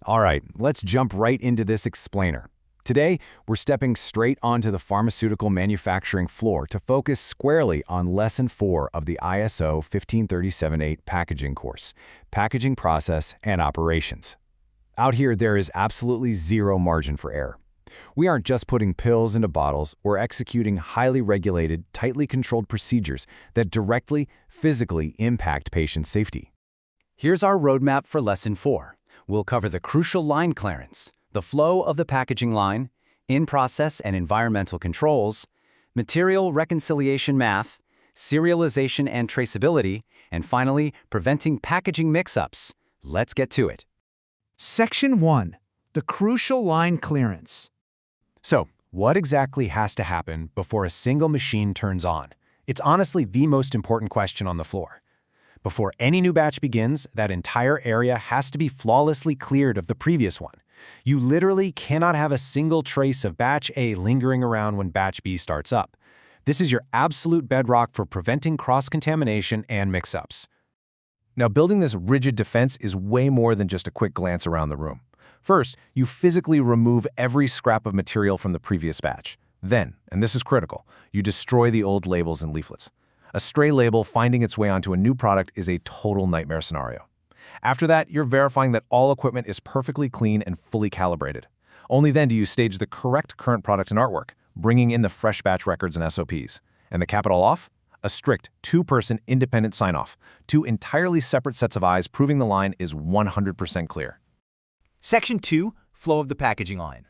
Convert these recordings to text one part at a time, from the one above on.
All right, let's jump right into this explainer. Today, we're stepping straight onto the pharmaceutical manufacturing floor to focus squarely on Lesson 4 of the ISO15378 packaging course, Packaging Process and Operations. Out here, there is absolutely zero margin for error. We aren't just putting pills into bottles, we're executing highly regulated, tightly controlled procedures that directly, physically impact patient safety. Here's our roadmap for Lesson 4. We'll cover the crucial line clearance, the flow of the packaging line, in-process and environmental controls, material reconciliation math, serialization and traceability, and finally, preventing packaging mix-ups. Let's get to it. Section 1. The crucial line clearance. So, what exactly has to happen before a single machine turns on? It's honestly the most important question on the floor. Before any new batch begins, that entire area has to be flawlessly cleared of the previous one. You literally cannot have a single trace of batch A lingering around when batch B starts up. This is your absolute bedrock for preventing cross-contamination and mix-ups. Now, building this rigid defense is way more than just a quick glance around the room. First, you physically remove every scrap of material from the previous batch. Then, and this is critical, you destroy the old labels and leaflets. A stray label finding its way onto a new product is a total nightmare scenario. After that, you're verifying that all equipment is perfectly clean and fully calibrated. Only then do you stage the correct current product and artwork, bringing in the fresh batch records and SOPs. And to cap it all off, a strict two-person independent sign-off, two entirely separate sets of eyes proving the line is 100% clear. Section 2. Flow of the packaging line.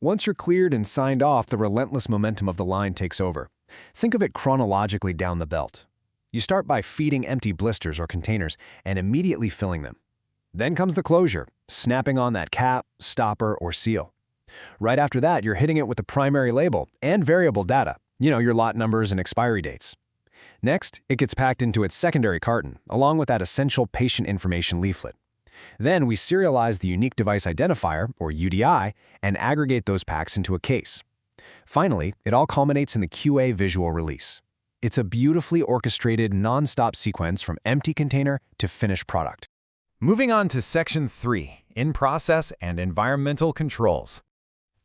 Once you're cleared and signed off, the relentless momentum of the line takes over. Think of it chronologically down the belt. You start by feeding empty blisters or containers and immediately filling them. Then comes the closure, snapping on that cap, stopper, or seal. Right after that, you're hitting it with the primary label and variable data, your lot numbers and expiry dates. Next, it gets packed into its secondary carton, along with that essential patient information leaflet. Then we serialize the unique device identifier, or UDI, and aggregate those packs into a case. Finally, it all culminates in the QA visual release. It's a beautifully orchestrated, non-stop sequence from empty container to finished product. Moving on to Section 3, In-Process and Environmental Controls.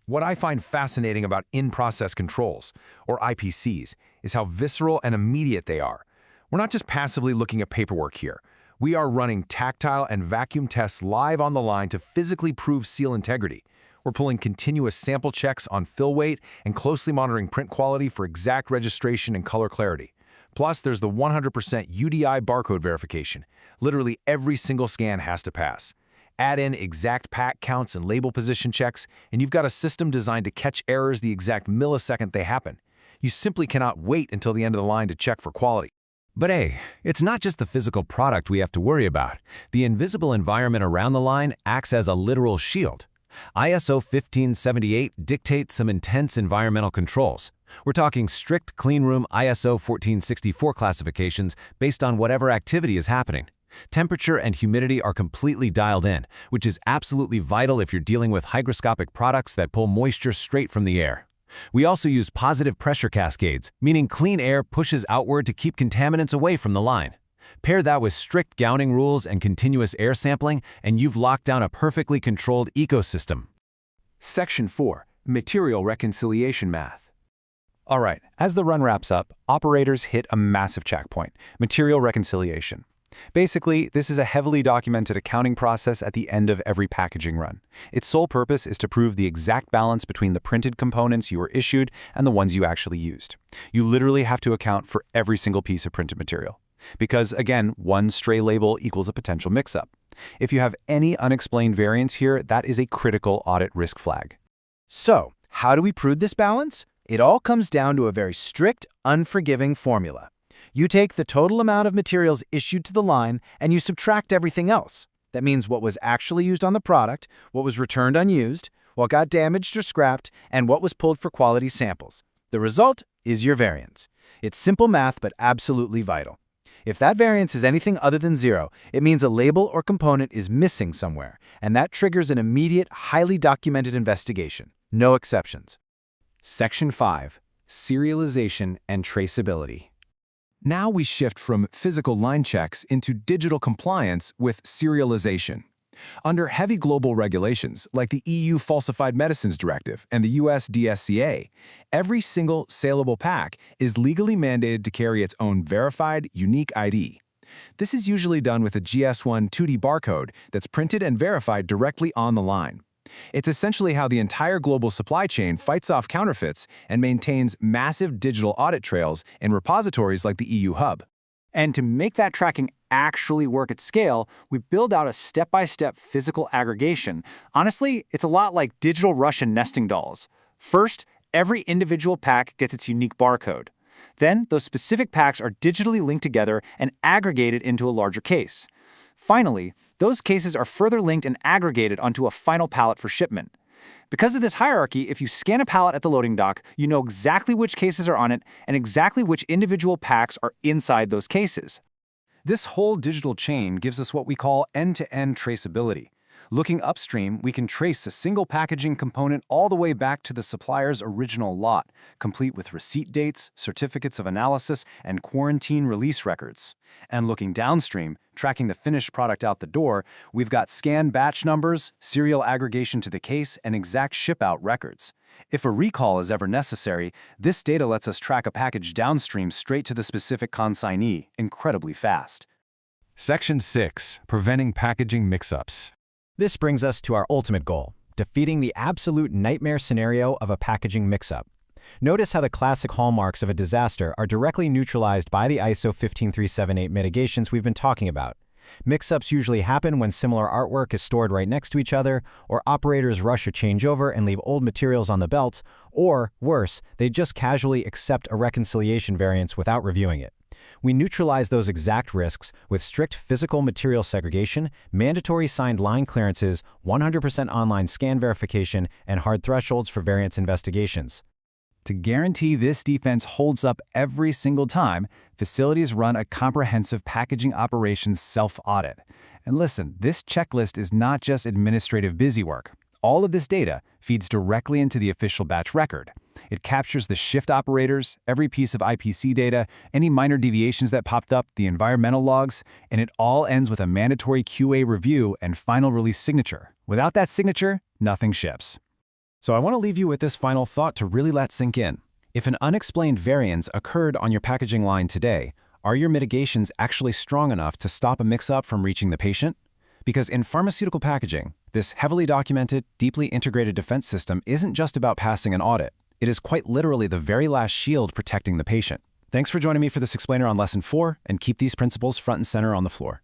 What I find fascinating about in-process controls, or IPCs, is how visceral and immediate they are. We're not just passively looking at paperwork here. We are running tactile and vacuum tests live on the line to physically prove seal integrity. We're pulling continuous sample checks on fill weight and closely monitoring print quality for exact registration and color clarity. Plus, there's the 100% UDI barcode verification. Literally every single scan has to pass. Add in exact pack counts and label position checks, and you've got a system designed to catch errors the exact millisecond they happen. You simply cannot wait until the end of the line to check for quality. But hey, it's not just the physical product we have to worry about. The invisible environment around the line acts as a literal shield. ISO15378 dictates some intense environmental controls. We're talking strict cleanroom ISO14664 classifications based on whatever activity is happening. Temperature and humidity are completely dialed in, which is absolutely vital if you're dealing with hygroscopic products that pull moisture straight from the air. We also use positive pressure cascades, meaning clean air pushes outward to keep contaminants away from the line. Pair that with strict gowning rules and continuous air sampling, and you've locked down a perfectly controlled ecosystem. Section 4. Material reconciliation math. All right, as the run wraps up, operators hit a massive checkpoint, material reconciliation. Basically, this is a heavily documented accounting process at the end of every packaging run. Its sole purpose is to prove the exact balance between the printed components you were issued and the ones you actually used. You literally have to account for every single piece of printed material. Because, again, one stray label equals a potential mix-up. If you have any unexplained variance here, that is a critical audit risk flag. So, how do we prove this balance? It all comes down to a very strict, unforgiving formula. You take the total amount of materials issued to the line and you subtract everything else. That means what was actually used on the product, what was returned unused, what got damaged or scrapped, and what was pulled for quality samples. The result is your variance. It's simple math, but absolutely vital. If that variance is anything other than zero, it means a label or component is missing somewhere, and that triggers an immediate, highly documented investigation. No exceptions. Section 5. Serialization and traceability. Now we shift from physical line checks into digital compliance with serialization. Under heavy global regulations, like the EU Falsified Medicines Directive and the US DSCA, every single saleable pack is legally mandated to carry its own verified, unique ID. This is usually done with a GS1 2D barcode that's printed and verified directly on the line. It's essentially how the entire global supply chain fights off counterfeits and maintains massive digital audit trails in repositories like the EU Hub. And to make that tracking actually work at scale, we build out a step-by-step physical aggregation. Honestly, it's a lot like digital Russian nesting dolls. First, every individual pack gets its unique barcode. Then, those specific packs are digitally linked together and aggregated into a larger case. Finally, those cases are further linked and aggregated onto a final pallet for shipment. Because of this hierarchy, if you scan a pallet at the loading dock, you know exactly which cases are on it and exactly which individual packs are inside those cases. This whole digital chain gives us what we call end-to-end traceability. Looking upstream, we can trace a single packaging component all the way back to the supplier's original lot, complete with receipt dates, certificates of analysis, and quarantine release records. And looking downstream, tracking the finished product out the door, we've got scanned batch numbers, serial aggregation to the case, and exact ship-out records. If a recall is ever necessary, this data lets us track a package downstream straight to the specific consignee, incredibly fast. Section 6. Preventing packaging mix-ups. This brings us to our ultimate goal, defeating the absolute nightmare scenario of a packaging mix-up. Notice how the classic hallmarks of a disaster are directly neutralized by the ISO 15378 mitigations we've been talking about. Mix-ups usually happen when similar artwork is stored right next to each other, or operators rush a changeover and leave old materials on the belt, or, worse, they just casually accept a reconciliation variance without reviewing it. We neutralize those exact risks with strict physical material segregation, mandatory signed line clearances, 100% online scan verification, and hard thresholds for variance investigations. To guarantee this defense holds up every single time, facilities run a comprehensive packaging operations self-audit. And listen, this checklist is not just administrative busywork. All of this data feeds directly into the official batch record. It captures the shift operators, every piece of IPC data, any minor deviations that popped up, the environmental logs, and it all ends with a mandatory QA review and final release signature. Without that signature, nothing ships. So I want to leave you with this final thought to really let sink in. If an unexplained variance occurred on your packaging line today, are your mitigations actually strong enough to stop a mix-up from reaching the patient? Because in pharmaceutical packaging, this heavily documented, deeply integrated defense system isn't just about passing an audit. It is quite literally the very last shield protecting the patient. Thanks for joining me for this explainer on Lesson 4, and keep these principles front and center on the floor.